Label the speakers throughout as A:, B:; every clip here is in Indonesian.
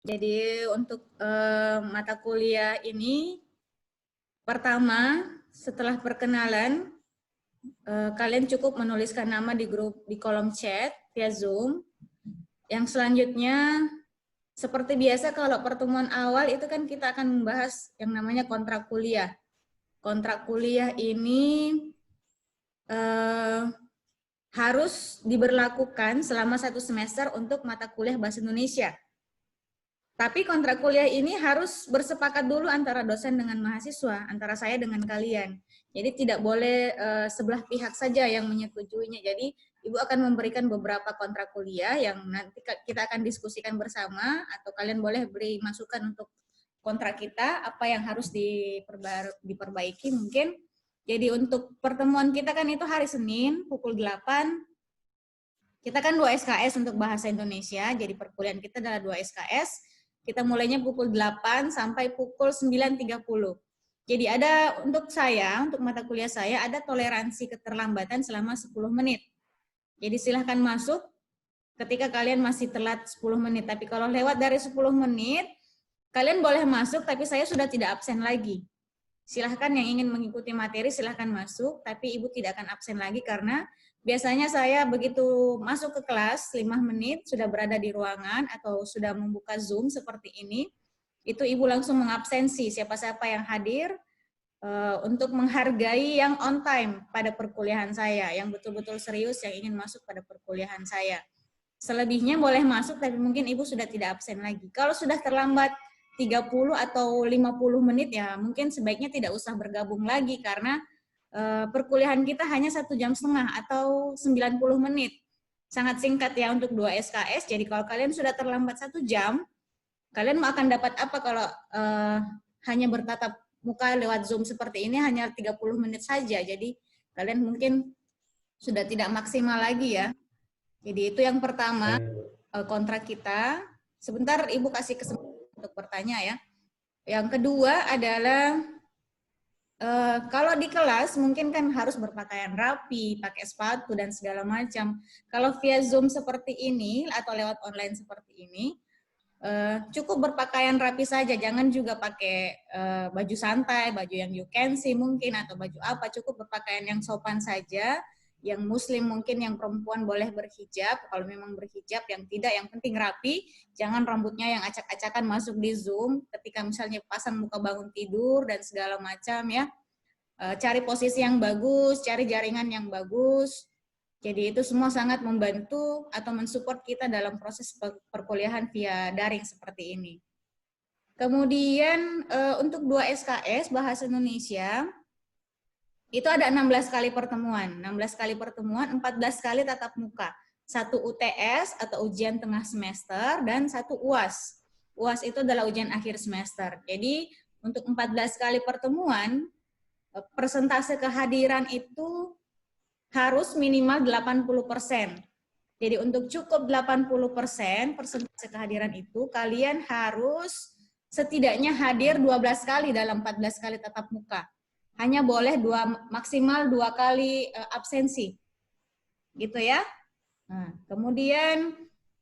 A: Jadi untuk mata kuliah ini, pertama setelah perkenalan, kalian cukup menuliskan nama di grup di kolom chat via Zoom. Yang selanjutnya, seperti biasa kalau pertemuan awal itu kan kita akan membahas yang namanya kontrak kuliah. Kontrak kuliah ini harus diberlakukan selama 1 semester untuk mata kuliah Bahasa Indonesia. Tapi kontrak kuliah ini harus bersepakat dulu antara dosen dengan mahasiswa, antara saya dengan kalian. Jadi tidak boleh sebelah pihak saja yang menyetujuinya. Jadi Ibu akan memberikan beberapa kontrak kuliah yang nanti kita akan diskusikan bersama, atau kalian boleh beri masukan untuk kontrak kita, apa yang harus diperbaiki mungkin. Jadi untuk pertemuan kita kan itu hari Senin pukul 8. Kita kan 2 SKS untuk Bahasa Indonesia, jadi perkuliahan kita adalah 2 SKS. Kita mulainya pukul 8 sampai pukul 9.30. Jadi ada untuk saya, untuk mata kuliah saya, ada toleransi keterlambatan selama 10 menit. Jadi silahkan masuk ketika kalian masih telat 10 menit. Tapi kalau lewat dari 10 menit, kalian boleh masuk, tapi saya sudah tidak absen lagi. Silahkan yang ingin mengikuti materi, silahkan masuk, tapi Ibu tidak akan absen lagi karena biasanya saya begitu masuk ke kelas 5 menit, sudah berada di ruangan atau sudah membuka Zoom seperti ini, itu Ibu langsung mengabsensi siapa-siapa yang hadir untuk menghargai yang on time pada perkuliahan saya, yang betul-betul serius, yang ingin masuk pada perkuliahan saya. Selebihnya boleh masuk, tapi mungkin Ibu sudah tidak absen lagi. Kalau sudah terlambat 30 atau 50 menit ya mungkin sebaiknya tidak usah bergabung lagi karena perkuliahan kita hanya 1,5 jam atau 90 menit. Sangat singkat ya untuk 2 SKS, jadi kalau kalian sudah terlambat 1 jam, kalian akan dapat apa kalau hanya bertatap muka lewat Zoom seperti ini hanya 30 menit saja, jadi kalian mungkin sudah tidak maksimal lagi ya. Jadi itu yang pertama, kontrak kita. Sebentar Ibu kasih kesempatan untuk bertanya ya. Yang kedua adalah kalau di kelas mungkin kan harus berpakaian rapi, pakai sepatu dan segala macam. Kalau via Zoom seperti ini atau lewat online seperti ini, cukup berpakaian rapi saja. Jangan juga pakai baju santai, baju yang you can see mungkin atau baju apa. Cukup berpakaian yang sopan saja. Yang muslim mungkin, yang perempuan boleh berhijab, kalau memang berhijab, yang tidak, yang penting rapi, jangan rambutnya yang acak-acakan masuk di Zoom, ketika misalnya pasang muka bangun tidur, dan segala macam ya. Cari posisi yang bagus, cari jaringan yang bagus, jadi itu semua sangat membantu atau mensupport kita dalam proses perkuliahan via daring seperti ini. Kemudian untuk 2 SKS Bahasa Indonesia, itu ada 16 kali pertemuan. 16 kali pertemuan, 14 kali tatap muka. 1 UTS atau ujian tengah semester dan 1 UAS. UAS itu adalah ujian akhir semester. Jadi untuk 14 kali pertemuan, persentase kehadiran itu harus minimal 80%. Jadi untuk cukup 80% persentase kehadiran itu, kalian harus setidaknya hadir 12 kali dalam 14 kali tatap muka. Hanya boleh maksimal 2 kali absensi. Gitu ya. Nah, kemudian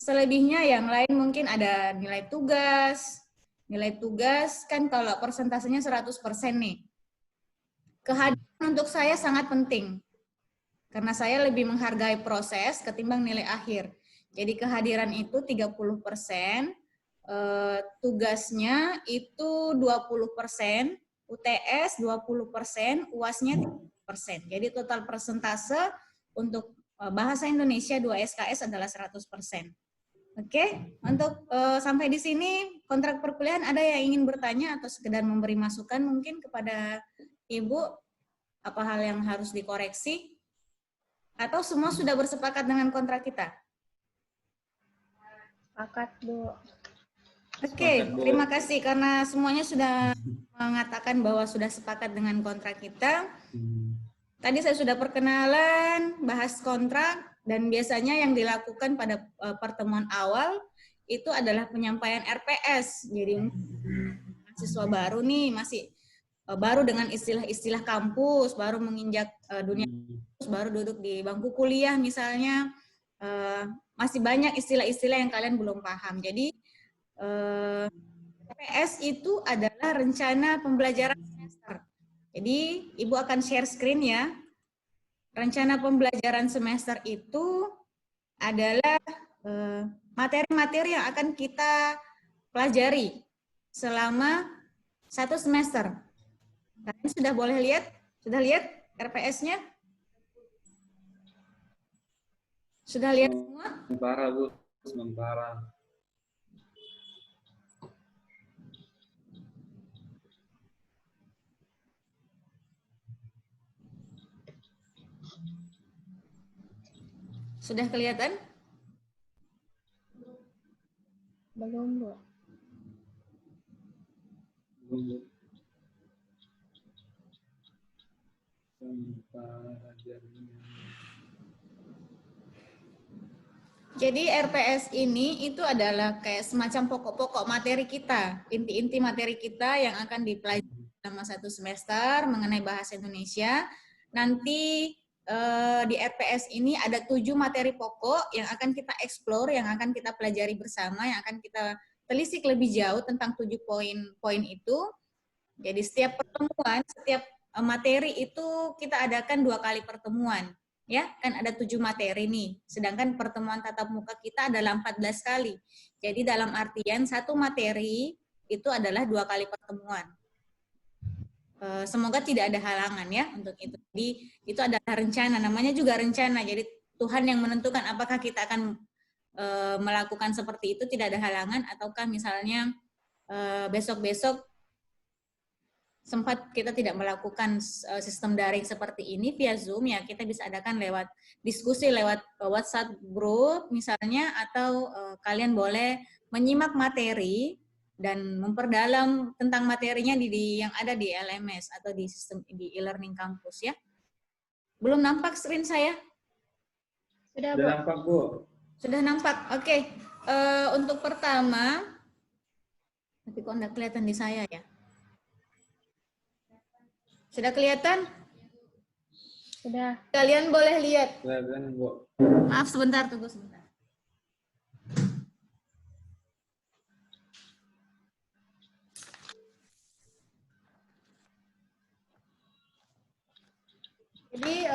A: selebihnya yang lain mungkin ada nilai tugas. Nilai tugas kan kalau persentasenya 100% nih. Kehadiran untuk saya sangat penting. Karena saya lebih menghargai proses ketimbang nilai akhir. Jadi kehadiran itu 30%, tugasnya itu 20%, UTS 20%, UAS-nya 30%. Jadi total persentase untuk Bahasa Indonesia 2 SKS adalah 100%. Oke, untuk sampai di sini kontrak perkuliahan ada yang ingin bertanya atau sekedar memberi masukan mungkin kepada Ibu, apa hal yang harus dikoreksi? Atau semua sudah bersepakat dengan kontrak kita?
B: Sepakat, Bu.
A: Oke, terima kasih karena semuanya sudah mengatakan bahwa sudah sepakat dengan kontrak kita. Tadi saya sudah perkenalan, bahas kontrak, dan biasanya yang dilakukan pada pertemuan awal itu adalah penyampaian RPS. Jadi mahasiswa baru nih, masih baru dengan istilah-istilah kampus, baru menginjak dunia kampus, baru duduk di bangku kuliah misalnya, masih banyak istilah-istilah yang kalian belum paham. Jadi RPS itu adalah rencana pembelajaran semester. Jadi, Ibu akan share screen ya. Rencana pembelajaran semester itu adalah materi-materi yang akan kita pelajari selama 1 semester. Kalian sudah boleh lihat? Sudah lihat RPS-nya? Sudah lihat semua?
B: Sementara, Bu. Sementara.
A: Sudah kelihatan?
C: Belum, Bu.
B: Belum, Bu. Sementara jadinya.
A: Jadi RPS ini itu adalah kayak semacam pokok-pokok materi kita, inti-inti materi kita yang akan dipelajari selama 1 semester mengenai bahasa Indonesia. Nanti di RPS ini ada 7 materi pokok yang akan kita explore, yang akan kita pelajari bersama, yang akan kita telisik lebih jauh tentang 7 poin itu. Jadi setiap pertemuan, setiap materi itu kita adakan 2 kali pertemuan. Ya, kan ada 7 materi nih. Sedangkan pertemuan tatap muka kita adalah 14 kali. Jadi dalam artian 1 materi itu adalah 2 kali pertemuan. Semoga tidak ada halangan ya untuk itu. Jadi itu adalah rencana, namanya juga rencana. Jadi Tuhan yang menentukan apakah kita akan melakukan seperti itu, tidak ada halangan, ataukah misalnya besok-besok sempat kita tidak melakukan sistem daring seperti ini via Zoom, ya kita bisa adakan lewat diskusi lewat WhatsApp group misalnya, atau kalian boleh menyimak materi dan memperdalam tentang materinya yang ada di LMS atau di sistem di e-learning kampus ya. Belum nampak screen saya?
C: Sudah,
B: Sudah
C: Bu.
B: nampak, Bu.
A: Sudah nampak. Oke. Untuk pertama, tapi kok nggak kelihatan di saya ya? Sudah kelihatan?
C: Sudah.
A: Kalian boleh lihat.
B: Kelihatan, Bu.
A: Maaf sebentar, tunggu sebentar. Jadi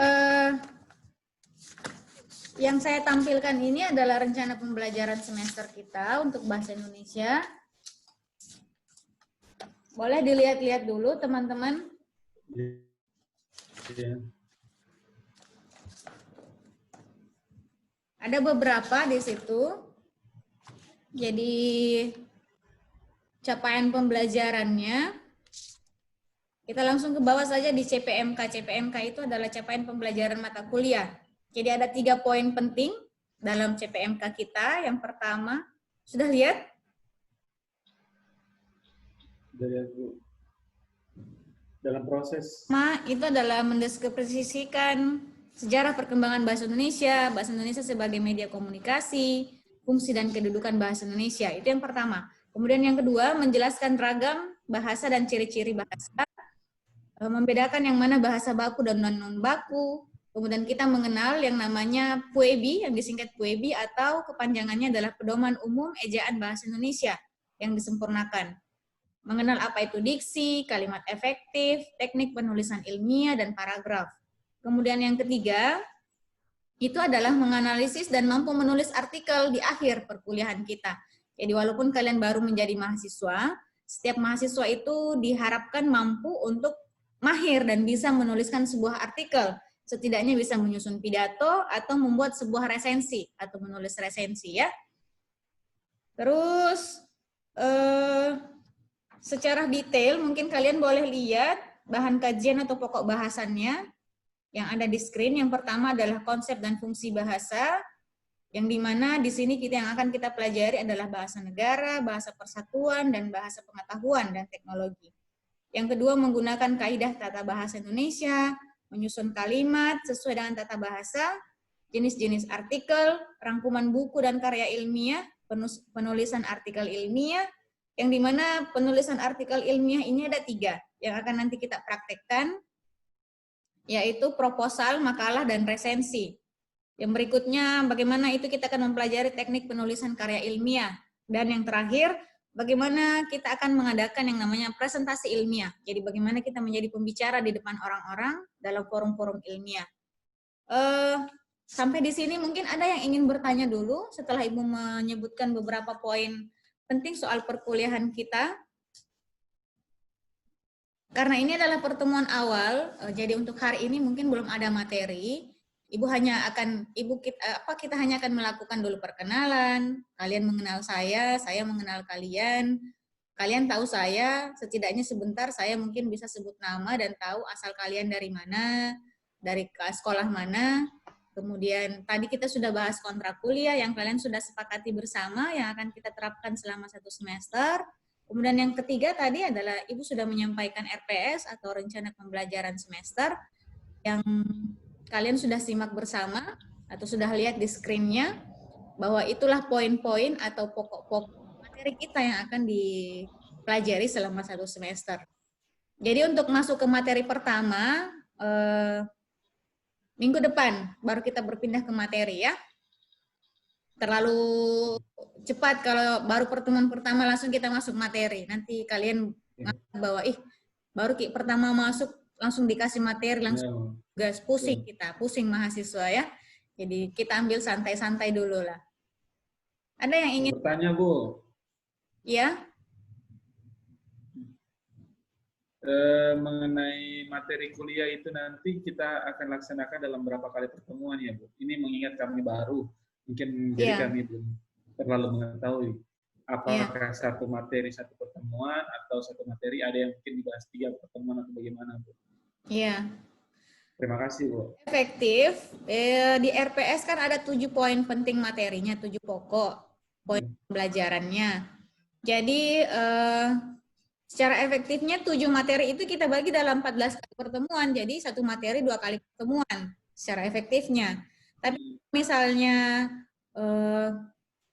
A: yang saya tampilkan ini adalah rencana pembelajaran semester kita untuk bahasa Indonesia. Boleh dilihat-lihat dulu teman-teman.
B: Ya.
A: Ada beberapa di situ. Jadi capaian pembelajarannya. Kita langsung ke bawah saja di CPMK. CPMK itu adalah capaian pembelajaran mata kuliah. Jadi ada 3 poin penting dalam CPMK kita. Yang pertama, sudah lihat?
B: Sudah lihat, Bu. Dalam proses.
A: Itu adalah mendeskripsikan sejarah perkembangan bahasa Indonesia sebagai media komunikasi, fungsi dan kedudukan bahasa Indonesia. Itu yang pertama. Kemudian yang kedua, menjelaskan ragam bahasa dan ciri-ciri bahasa, membedakan yang mana bahasa baku dan non baku. Kemudian kita mengenal yang namanya PUEBI, yang disingkat PUEBI, atau kepanjangannya adalah Pedoman Umum Ejaan Bahasa Indonesia yang disempurnakan. Mengenal apa itu diksi, kalimat efektif, teknik penulisan ilmiah, dan paragraf. Kemudian yang ketiga, itu adalah menganalisis dan mampu menulis artikel di akhir perkuliahan kita. Jadi walaupun kalian baru menjadi mahasiswa, setiap mahasiswa itu diharapkan mampu untuk mahir dan bisa menuliskan sebuah artikel. Setidaknya bisa menyusun pidato atau membuat sebuah resensi atau menulis resensi ya. Terus secara detail mungkin kalian boleh lihat bahan kajian atau pokok bahasannya yang ada di screen. Yang pertama adalah konsep dan fungsi bahasa, yang dimana di sini yang akan kita pelajari adalah bahasa negara, bahasa persatuan, dan bahasa pengetahuan dan teknologi. Yang kedua, menggunakan kaidah tata bahasa Indonesia, menyusun kalimat sesuai dengan tata bahasa, jenis-jenis artikel, rangkuman buku dan karya ilmiah, penulisan artikel ilmiah, yang dimana penulisan artikel ilmiah ini ada 3 yang akan nanti kita praktekkan, yaitu proposal, makalah, dan resensi. Yang berikutnya, bagaimana itu kita akan mempelajari teknik penulisan karya ilmiah. Dan yang terakhir, bagaimana kita akan mengadakan yang namanya presentasi ilmiah. Jadi bagaimana kita menjadi pembicara di depan orang-orang dalam forum-forum ilmiah. Sampai di sini mungkin ada yang ingin bertanya dulu setelah Ibu menyebutkan beberapa poin penting soal perkuliahan kita. Karena ini adalah pertemuan awal, jadi untuk hari ini mungkin belum ada materi. Kita hanya akan melakukan dulu perkenalan. Kalian mengenal saya mengenal kalian. Kalian tahu saya, setidaknya sebentar saya mungkin bisa sebut nama dan tahu asal kalian dari mana, dari sekolah mana. Kemudian tadi kita sudah bahas kontrak kuliah yang kalian sudah sepakati bersama yang akan kita terapkan selama 1 semester. Kemudian yang ketiga tadi adalah Ibu sudah menyampaikan RPS atau rencana pembelajaran semester yang kalian sudah simak bersama atau sudah lihat di screen-nya bahwa itulah poin-poin atau pokok-pokok materi kita yang akan dipelajari selama 1 semester. Jadi untuk masuk ke materi pertama, minggu depan baru kita berpindah ke materi ya. Terlalu cepat kalau baru pertemuan pertama langsung kita masuk materi. Nanti kalian bahwa baru pertama masuk langsung dikasih materi langsung gas, pusing kita, pusing mahasiswa ya. Jadi kita ambil santai-santai dulu lah. Ada yang ingin
B: bertanya, Bu?
A: Ya.
B: Mengenai materi kuliah itu nanti kita akan laksanakan dalam berapa kali pertemuan ya, Bu? Ini mengingat kami baru, mungkin jadi kami belum terlalu mengetahui. Apakah satu materi satu pertemuan atau satu materi ada yang mungkin dibahas 3 pertemuan atau bagaimana, Bu?
A: Iya.
B: Terima kasih, Bu.
A: Efektif, di RPS kan ada 7 poin penting materinya, 7 pokok poin pembelajarannya. Jadi secara efektifnya 7 materi itu kita bagi dalam 14 kali pertemuan, jadi 1 materi 2 kali pertemuan secara efektifnya. Tapi misalnya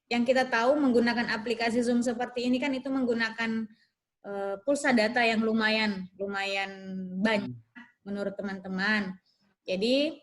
A: yang kita tahu menggunakan aplikasi Zoom seperti ini kan itu menggunakan pulsa data yang lumayan banyak menurut teman-teman. Jadi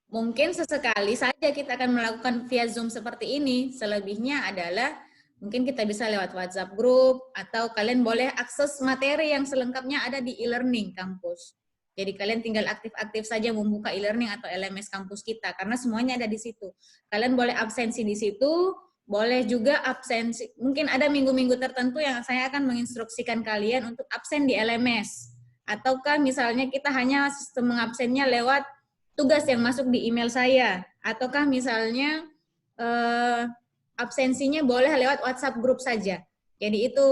A: mungkin sesekali saja kita akan melakukan via Zoom seperti ini. Selebihnya adalah mungkin kita bisa lewat WhatsApp group atau kalian boleh akses materi yang selengkapnya ada di e-learning kampus. Jadi kalian tinggal aktif-aktif saja membuka e-learning atau LMS kampus kita karena semuanya ada di situ. Kalian boleh absensi di situ, boleh juga absensi. Mungkin ada minggu-minggu tertentu yang saya akan menginstruksikan kalian untuk absen di LMS. Ataukah misalnya kita hanya sistem mengabsennya lewat tugas yang masuk di email saya. Ataukah misalnya absensinya boleh lewat WhatsApp group saja. Jadi itu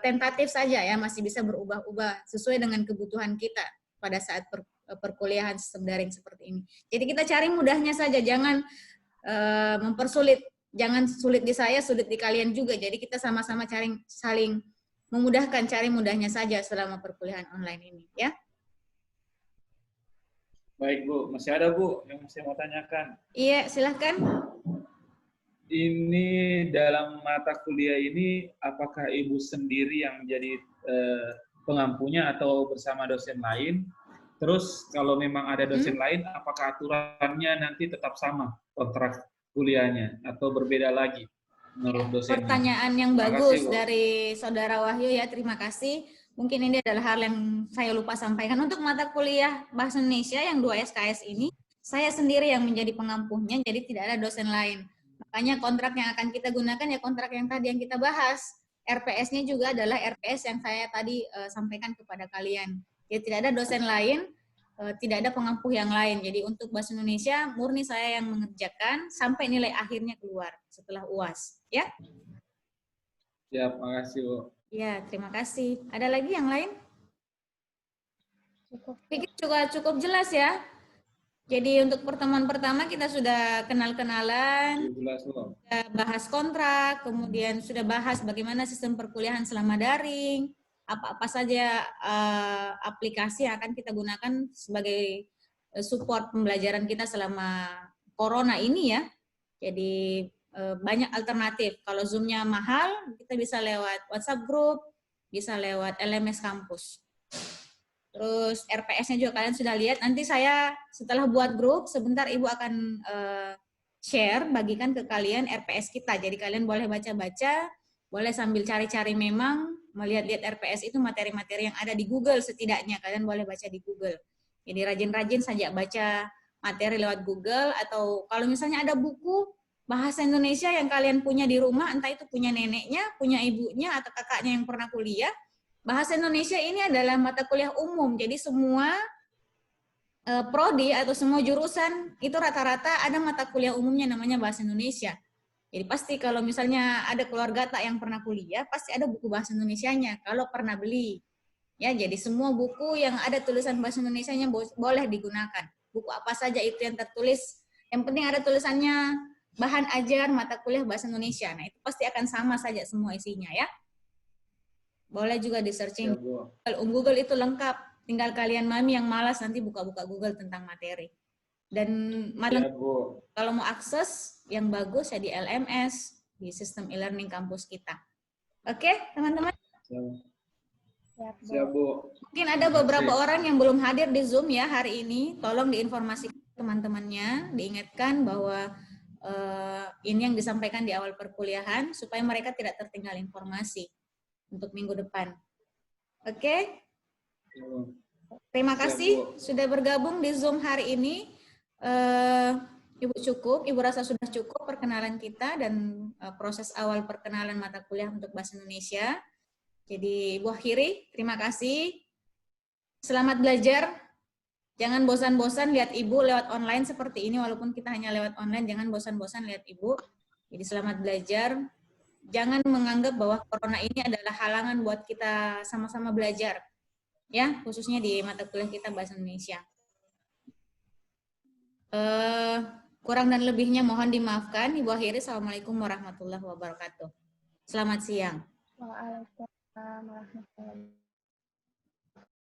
A: tentatif saja ya, masih bisa berubah-ubah sesuai dengan kebutuhan kita pada saat perkuliahan sistem daring seperti ini. Jadi kita cari mudahnya saja, jangan mempersulit, jangan sulit di saya, sulit di kalian juga. Jadi kita sama-sama saling memudahkan, cari mudahnya saja selama perkuliahan online ini, ya.
B: Baik, Bu. Masih ada, Bu, yang saya mau tanyakan.
A: Iya, silahkan.
B: Ini dalam mata kuliah ini, apakah Ibu sendiri yang menjadi pengampunya atau bersama dosen lain? Terus kalau memang ada dosen lain, apakah aturannya nanti tetap sama kontrak kuliahnya atau berbeda lagi?
A: Pertanyaan yang bagus dari Saudara Wahyu ya, terima kasih. Mungkin ini adalah hal yang saya lupa sampaikan. Untuk mata kuliah Bahasa Indonesia yang 2 SKS ini, saya sendiri yang menjadi pengampuhnya, jadi tidak ada dosen lain. Makanya kontrak yang akan kita gunakan ya kontrak yang tadi yang kita bahas. RPS-nya juga adalah RPS yang saya tadi sampaikan kepada kalian. Jadi tidak ada dosen lain, tidak ada pengampuh yang lain. Jadi untuk Bahasa Indonesia murni saya yang mengerjakan sampai nilai akhirnya keluar setelah UAS, ya.
B: Siap, makasih, Bu.
A: Ya, terima kasih. Ada lagi yang lain? Pikir juga cukup jelas ya. Jadi untuk pertemuan pertama kita sudah kenal-kenalan, sudah bahas kontrak, kemudian sudah bahas bagaimana sistem perkuliahan selama daring, apa-apa saja aplikasi yang akan kita gunakan sebagai support pembelajaran kita selama corona ini ya. Jadi banyak alternatif. Kalau Zoom-nya mahal, kita bisa lewat WhatsApp group, bisa lewat LMS kampus. Terus RPS-nya juga kalian sudah lihat. Nanti saya setelah buat grup, sebentar Ibu akan share, bagikan ke kalian RPS kita. Jadi kalian boleh baca-baca, Boleh sambil cari-cari memang, melihat-lihat RPS itu materi-materi yang ada di Google setidaknya. Kalian boleh baca di Google. Jadi rajin-rajin saja baca materi lewat Google, atau kalau misalnya ada buku bahasa Indonesia yang kalian punya di rumah, entah itu punya neneknya, punya ibunya, atau kakaknya yang pernah kuliah. Bahasa Indonesia ini adalah mata kuliah umum, jadi semua prodi atau semua jurusan itu rata-rata ada mata kuliah umumnya namanya bahasa Indonesia. Jadi pasti kalau misalnya ada keluarga tak yang pernah kuliah, pasti ada buku bahasa Indonesianya kalau pernah beli. Ya, jadi semua buku yang ada tulisan bahasa Indonesianya boleh digunakan. Buku apa saja itu yang tertulis, yang penting ada tulisannya bahan ajar mata kuliah bahasa Indonesia. Nah, itu pasti akan sama saja semua isinya ya. Boleh juga di searching. Google itu lengkap. Tinggal kalian mami yang malas nanti buka-buka Google tentang materi. Dan kalau mau akses yang bagus ya di LMS, di sistem e-learning kampus kita. Oke, teman-teman?
C: Siap, Bu.
A: Mungkin ada beberapa orang yang belum hadir di Zoom ya hari ini. Tolong diinformasikan teman-temannya, diingatkan bahwa ini yang disampaikan di awal perkuliahan supaya mereka tidak tertinggal informasi untuk minggu depan. Oke? Terima kasih sudah bergabung di Zoom hari ini. Ibu cukup, Ibu rasa sudah cukup perkenalan kita dan proses awal perkenalan mata kuliah untuk bahasa Indonesia. Jadi Ibu akhiri, terima kasih. Selamat belajar. Jangan bosan-bosan lihat Ibu lewat online seperti ini, walaupun kita hanya lewat online, jangan bosan-bosan lihat Ibu. Jadi selamat belajar. Jangan menganggap bahwa corona ini adalah halangan buat kita sama-sama belajar. Ya, khususnya di mata kuliah kita bahasa Indonesia. Kurang dan lebihnya mohon dimaafkan. Ibu akhiri, assalamualaikum warahmatullahi wabarakatuh. Selamat siang.
C: Waalaikumsalam.